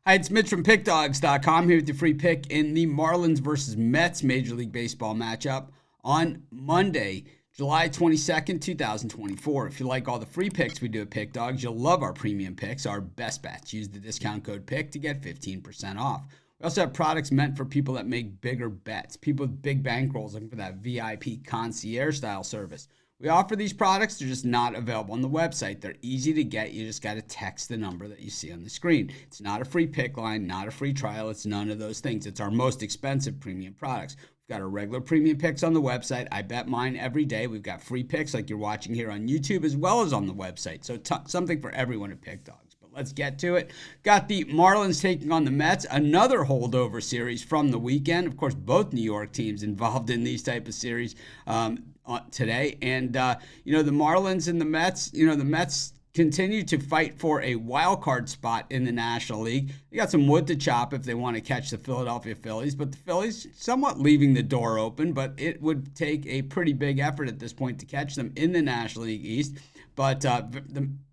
Hi, it's Mitch from PickDogs.com here with your free pick in the Marlins versus Mets Major League Baseball matchup on Monday, July 22nd, 2024. If you like all the free picks we do at PickDogs, you'll love our premium picks, our best bets. Use the discount code PICK to get 15% off. We also have products meant for people that make bigger bets, people with big bankrolls looking for that VIP concierge style service. We offer these products. They're just not available on the website. They're easy to get. You just got to text the number that you see on the screen. It's not a free pick line, not a free trial. It's none of those things. It's our most expensive premium products. We've got our regular premium picks on the website. I bet mine every day. We've got free picks like you're watching here on YouTube as well as on the website. So something for everyone at Pick Dogs. But let's get to it. Got the Marlins taking on the Mets. Another holdover series from the weekend. Of course, both New York teams involved in these type of series today. And, the Marlins and the Mets, the Mets continue to fight for a wild card spot in the National League. They got some wood to chop if they want to catch the Philadelphia Phillies, but the Phillies somewhat leaving the door open, but it would take a pretty big effort at this point to catch them in the National League East. But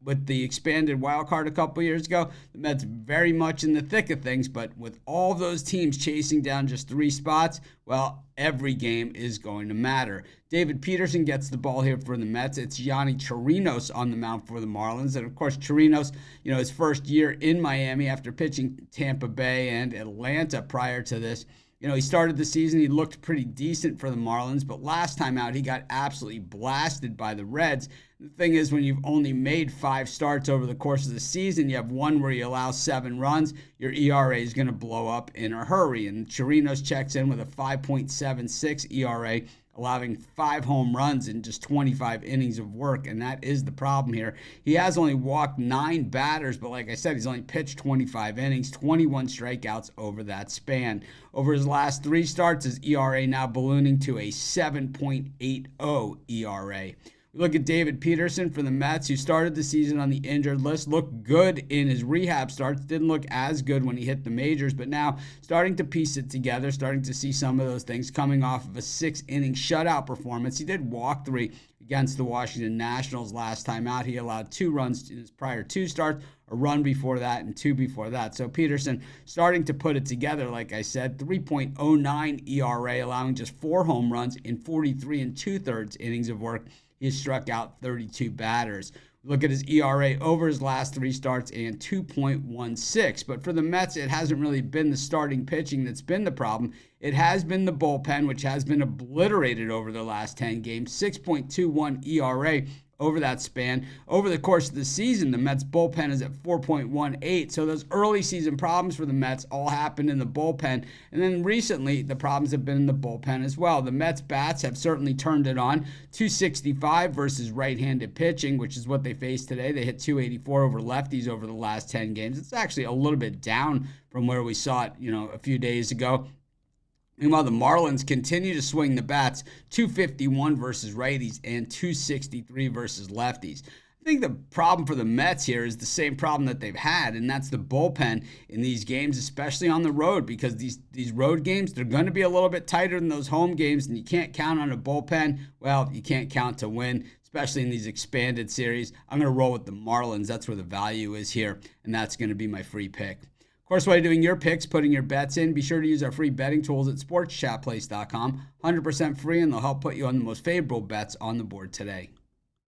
with the expanded wild card a couple years ago, the Mets very much in the thick of things. But with all those teams chasing down just 3 spots, well, every game is going to matter. David Peterson gets the ball here for the Mets. It's Yonny Chirinos on the mound for the Marlins. And, of course, Chirinos, his first year in Miami after pitching Tampa Bay and Atlanta prior to this. He started the season, he looked pretty decent for the Marlins, but last time out, he got absolutely blasted by the Reds. The thing is, when you've only made 5 starts over the course of the season, you have one where you allow 7 runs, your ERA is going to blow up in a hurry. And Chirinos checks in with a 5.76 ERA, allowing 5 home runs in just 25 innings of work, and that is the problem here. He has only walked 9 batters, but like I said, he's only pitched 25 innings, 21 strikeouts over that span. Over his last 3 starts, his ERA now ballooning to a 7.80 ERA. We look at David Peterson for the Mets, who started the season on the injured list, looked good in his rehab starts, didn't look as good when he hit the majors, but now starting to piece it together, starting to see some of those things coming off of a 6-inning shutout performance. He did walk 3 against the Washington Nationals last time out. He allowed 2 runs in his prior 2 starts, a run before that and 2 before that. So Peterson starting to put it together, like I said, 3.09 ERA, allowing just 4 home runs in 43 2/3 innings of work. He has struck out 32 batters. Look at his ERA over his last 3 starts and 2.16. But for the Mets, it hasn't really been the starting pitching that's been the problem. It has been the bullpen, which has been obliterated over the last 10 games. 6.21 ERA over that span. Over the course of the season, the Mets bullpen is at 4.18. So those early season problems for the Mets all happened in the bullpen. And then recently, the problems have been in the bullpen as well. The Mets bats have certainly turned it on. 265 versus right-handed pitching, which is what they faced today. They hit 284 over lefties over the last 10 games. It's actually a little bit down from where we saw it, a few days ago. Meanwhile, the Marlins continue to swing the bats, 251 versus righties and 263 versus lefties. I think the problem for the Mets here is the same problem that they've had, and that's the bullpen in these games, especially on the road, because these road games, they're going to be a little bit tighter than those home games, and you can't count on a bullpen. Well, you can't count to win, especially in these expanded series. I'm going to roll with the Marlins. That's where the value is here, and that's going to be my free pick. Of course, while you're doing your picks, putting your bets in, be sure to use our free betting tools at sportschatplace.com. 100% free, and they'll help put you on the most favorable bets on the board today.